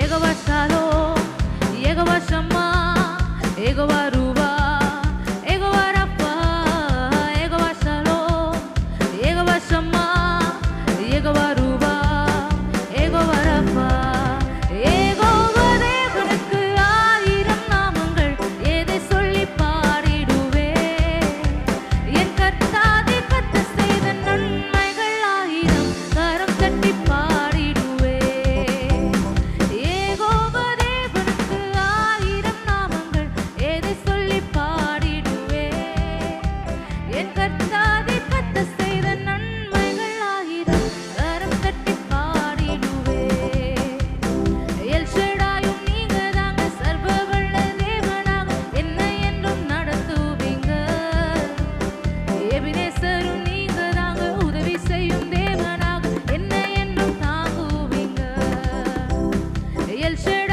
Jehovah Shalom, Jehovah ஷம்மா, Jehovah ரூவா, யெகோவா ரப்பா, Jehovah Shalom, Jehovah ஷம்மா, Jehovah ரூவா, யெகோவா ரப்பா. யெகோவா தேவனுக்கு ஆயிரம் நாமங்கள், எதை சொல்லி பாடிடுவேன். என் கர்த்தாவே கர்த்தர் செய்த நன்மைகள் ஆயிரம், கரம் தட்டி பாடிடுவேன். யெகோவா தேவனுக்கு ஆயிரம் நாமங்கள், எதை சொல்லி பாடிடுவேன். என் கர்த்தாவே கர்த்தர் செய்த நன்மைகள் ஆயிரம், கரம் தட்டி பாடிடுவேன். எல் ஷடாயும் நீங்க தாங்க, சர்வ வல்ல தேவனாக என்னை என்றும் நடத்துவீங்க. எபினேசரும் நீங்க தாங்க, உதவி செய்யும் தேவனாக என்னை என்றும் தாங்குவீங்க. எல் ஷடாய்